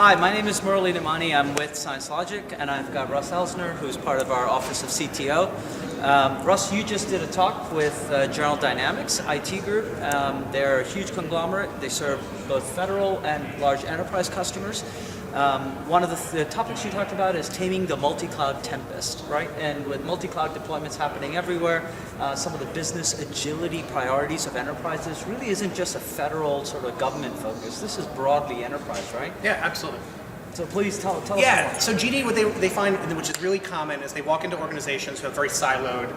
Hi, my name is Murali Nemani. I'm with ScienceLogic, and I've got Russ Elsner, who's part of our Office of CTO. Russ, you just did a talk with General Dynamics IT Group. They're a huge conglomerate. They serve both federal and large enterprise customers. One of the topics you talked about is taming the multi-cloud Tempest, right? And with multi-cloud deployments happening everywhere, some of the business agility priorities of enterprises really isn't just a federal sort of government focus. This is broadly enterprise, right? Yeah, absolutely. So please tell us more. Yeah, so GD, what they find, which is really common, is they walk into organizations who have very siloed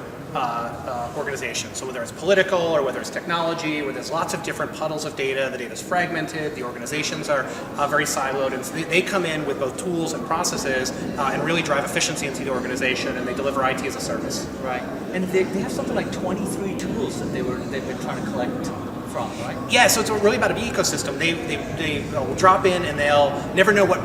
organizations. So whether it's political or whether it's technology, where there's lots of different puddles of data, the data's fragmented, the organizations are very siloed, and so they come in with both tools and processes and really drive efficiency into the organization, and they deliver IT as a service. Right, and they have something like 23 tools that they've been trying to collect from, right? Yeah, so it's really about an ecosystem. They will drop in and they'll never know what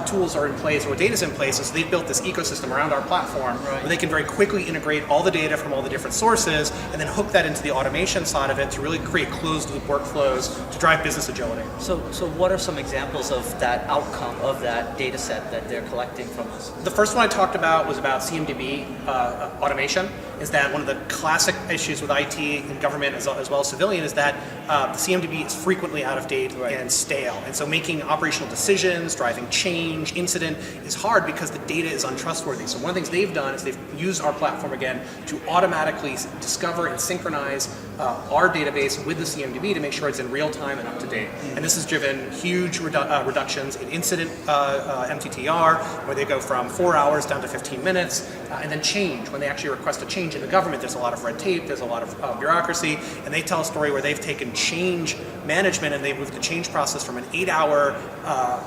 tools are in place or what data's in place, so they've built this ecosystem around our platform where they can very quickly integrate all the data from all the different sources and then hook that into the automation side of it to really create closed loop workflows to drive business agility. So what are some examples of that outcome of that data set that they're collecting from us? The first one I talked about was about CMDB automation. Is that one of the classic issues with IT and government as well as civilian is that the CMDB is frequently out of date and stale. And so making operational decisions, driving change, incident is hard because the data is untrustworthy. So one of the things they've done is they've used our platform again to automatically discover and synchronize our database with the CMDB to make sure it's in real time and up to date. And this has driven huge reductions in incident MTTR, where they go from 4 hours down to 15 minutes, and then change. When they actually request a change in the government, there's a lot of red tape, there's a lot of bureaucracy, and they tell a story where they've taken change management and they've moved the change process from an 8-hour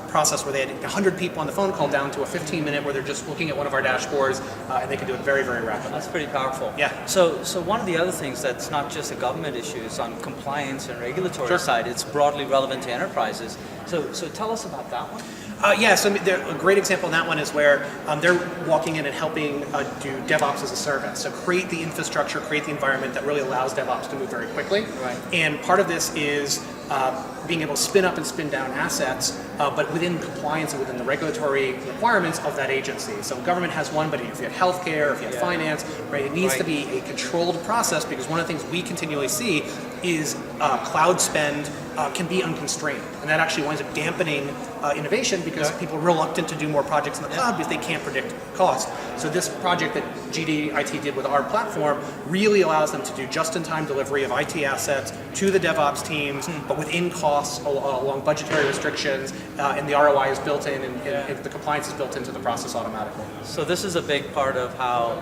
process where they had 100 people on the phone call down to a 15-minute where they're just looking at one of our dashboards, and they can do it very, very rapidly. That's pretty powerful. Yeah. So one of the other things that's not just a government issue is on compliance and regulatory side. It's broadly relevant to enterprises. So tell us about that one. Yeah, so a great example in that one is where they're walking in and helping do DevOps as a service. So create the infrastructure, create the environment that really allows DevOps to move very quickly. Right. And part of this is being able to spin up and spin down assets, but within compliance and within the regulatory requirements of that agency. So government has one, but if you have healthcare, if you have finance, right, it needs to be a controlled process, because one of the things we continually see is cloud spend can be unconstrained, and that actually winds up dampening innovation because people are reluctant to do more projects in the cloud because they can't predict cost. So this project that GD IT did with our platform really allows them to do just-in-time delivery of IT assets to the DevOps teams, but within costs, along budgetary restrictions, and the ROI is built in, and the compliance is built into the process automatically. So this is a big part of how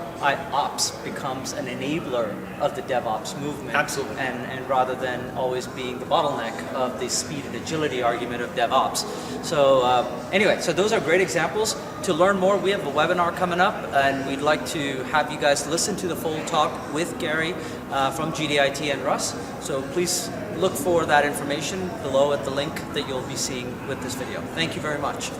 Ops becomes an enabler of the DevOps movement. Absolutely. And rather than always being the bottleneck of the speed and agility argument of DevOps. So anyway, so those are great examples. To learn more, we have a webinar coming up, and we'd like to have you guys listen to the full talk with Gary from GDIT and Russ. So please look for that information below at the link that you'll be seeing with this video. Thank you very much.